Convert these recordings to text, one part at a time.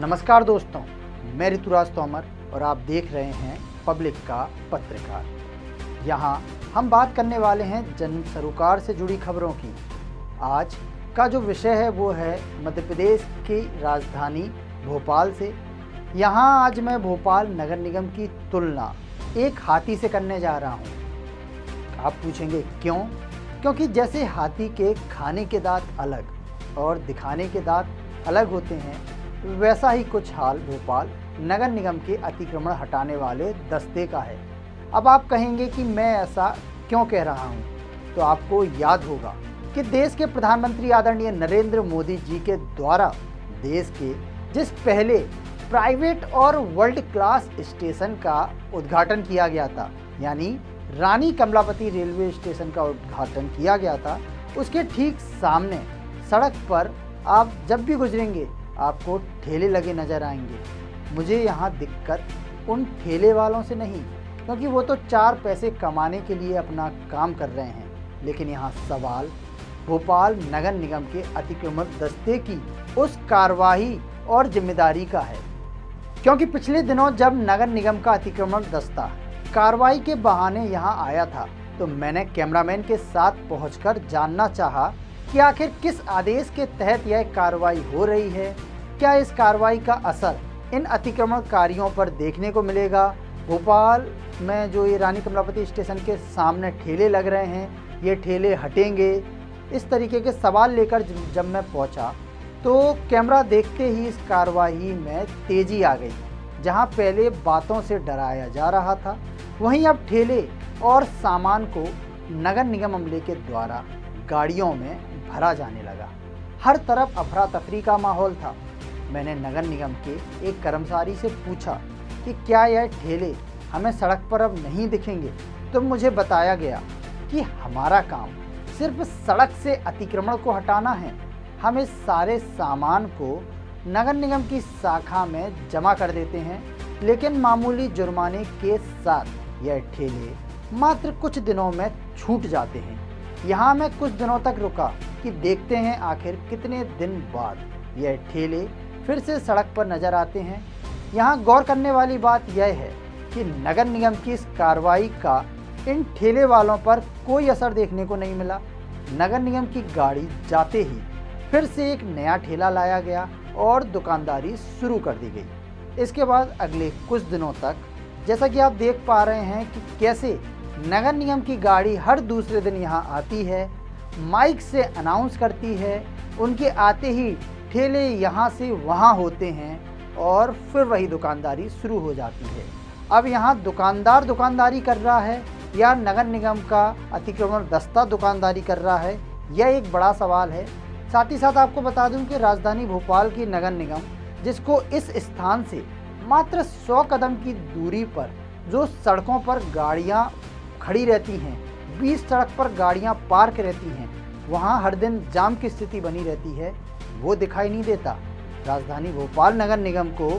नमस्कार दोस्तों, मैं ऋतुराज तोमर और आप देख रहे हैं पब्लिक का पत्रकार। यहाँ हम बात करने वाले हैं जन सरोकार से जुड़ी खबरों की। आज का जो विषय है वो है मध्य प्रदेश की राजधानी भोपाल से। यहाँ आज मैं भोपाल नगर निगम की तुलना एक हाथी से करने जा रहा हूँ। आप पूछेंगे क्यों? क्योंकि जैसे हाथी के खाने के दांत अलग और दिखाने के दांत अलग होते हैं, वैसा ही कुछ हाल भोपाल नगर निगम के अतिक्रमण हटाने वाले दस्ते का है। अब आप कहेंगे कि मैं ऐसा क्यों कह रहा हूँ, तो आपको याद होगा कि देश के प्रधानमंत्री आदरणीय नरेंद्र मोदी जी के द्वारा देश के जिस पहले प्राइवेट और वर्ल्ड क्लास स्टेशन का उद्घाटन किया गया था, यानी रानी कमलापति रेलवे स्टेशन का उद्घाटन किया गया था, उसके ठीक सामने सड़क पर आप जब भी गुजरेंगे आपको ठेले लगे नज़र आएंगे। मुझे यहाँ दिक्कत उन ठेले वालों से नहीं, क्योंकि वो तो 4 पैसे कमाने के लिए अपना काम कर रहे हैं, लेकिन यहाँ सवाल भोपाल नगर निगम के अतिक्रमण दस्ते की उस कार्रवाई और जिम्मेदारी का है। क्योंकि पिछले दिनों जब नगर निगम का अतिक्रमण दस्ता कार्रवाई के बहाने यहाँ आया था, तो मैंने कैमरामैन के साथ पहुंचकर जानना चाहा कि आखिर किस आदेश के तहत यह कार्रवाई हो रही है। क्या इस कार्रवाई का असर इन अतिक्रमणकारियों पर देखने को मिलेगा? भोपाल में जो ये रानी कमलापति स्टेशन के सामने ठेले लग रहे हैं, ये ठेले हटेंगे? इस तरीके के सवाल लेकर जब मैं पहुंचा, तो कैमरा देखते ही इस कार्रवाई में तेज़ी आ गई। जहां पहले बातों से डराया जा रहा था, वहीं अब ठेले और सामान को नगर निगम अमले के द्वारा गाड़ियों में भरा जाने लगा। हर तरफ अफरा तफरी का माहौल था। मैंने नगर निगम के एक कर्मचारी से पूछा कि क्या यह ठेले हमें सड़क पर अब नहीं दिखेंगे, तो मुझे बताया गया कि हमारा काम सिर्फ सड़क से अतिक्रमण को हटाना है। हम इस सारे सामान को नगर निगम की शाखा में जमा कर देते हैं, लेकिन मामूली जुर्माने के साथ यह ठेले मात्र कुछ दिनों में छूट जाते हैं। यहाँ मैं कुछ दिनों तक रुका कि देखते हैं आखिर कितने दिन बाद यह ठेले फिर से सड़क पर नजर आते हैं। यहाँ गौर करने वाली बात यह है कि नगर निगम की इस कार्रवाई का इन ठेले वालों पर कोई असर देखने को नहीं मिला। नगर निगम की गाड़ी जाते ही फिर से एक नया ठेला लाया गया और दुकानदारी शुरू कर दी गई। इसके बाद अगले कुछ दिनों तक जैसा कि आप देख पा रहे हैं कि कैसे नगर निगम की गाड़ी हर दूसरे दिन यहाँ आती है, माइक से अनाउंस करती है, उनके आते ही ठेले यहाँ से वहाँ होते हैं और फिर वही दुकानदारी शुरू हो जाती है। अब यहाँ दुकानदार दुकानदारी कर रहा है या नगर निगम का अतिक्रमण दस्ता दुकानदारी कर रहा है, यह एक बड़ा सवाल है। साथ ही साथ आपको बता दूं कि राजधानी भोपाल की नगर निगम, जिसको इस स्थान से मात्र 100 कदम की दूरी पर जो सड़कों पर गाड़ियाँ खड़ी रहती हैं, 20 सड़क पर गाड़ियां पार्क रहती हैं, वहां हर दिन जाम की स्थिति बनी रहती है, वो दिखाई नहीं देता। राजधानी भोपाल नगर निगम को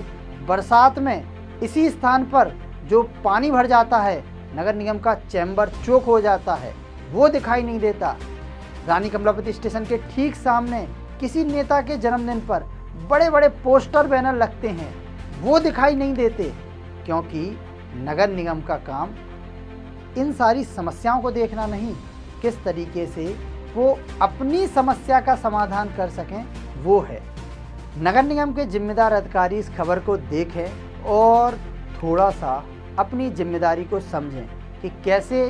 बरसात में इसी स्थान पर जो पानी भर जाता है, नगर निगम का चैम्बर चौक हो जाता है, वो दिखाई नहीं देता। रानी कमलापति स्टेशन के ठीक सामने किसी नेता के जन्मदिन पर बड़े बड़े पोस्टर बैनर लगते हैं, वो दिखाई नहीं देते, क्योंकि नगर निगम का काम इन सारी समस्याओं को देखना नहीं, किस तरीके से वो अपनी समस्या का समाधान कर सकें, वो है। नगर निगम के जिम्मेदार अधिकारी इस खबर को देखें और थोड़ा सा अपनी जिम्मेदारी को समझें कि कैसे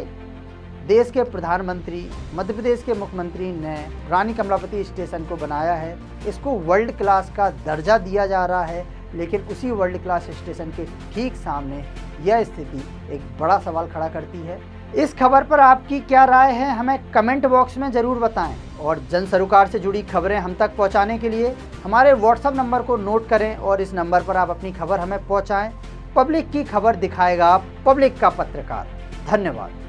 देश के प्रधानमंत्री, मध्य प्रदेश के मुख्यमंत्री ने रानी कमलापति स्टेशन को बनाया है। इसको वर्ल्ड क्लास का दर्जा दिया जा रहा है, लेकिन उसी वर्ल्ड क्लास स्टेशन के ठीक सामने यह स्थिति एक बड़ा सवाल खड़ा करती है। इस खबर पर आपकी क्या राय है, हमें कमेंट बॉक्स में ज़रूर बताएं। और जन सरोकार से जुड़ी खबरें हम तक पहुंचाने के लिए हमारे व्हाट्सएप नंबर को नोट करें और इस नंबर पर आप अपनी खबर हमें पहुंचाएं। पब्लिक की खबर दिखाएगा पब्लिक का पत्रकार। धन्यवाद।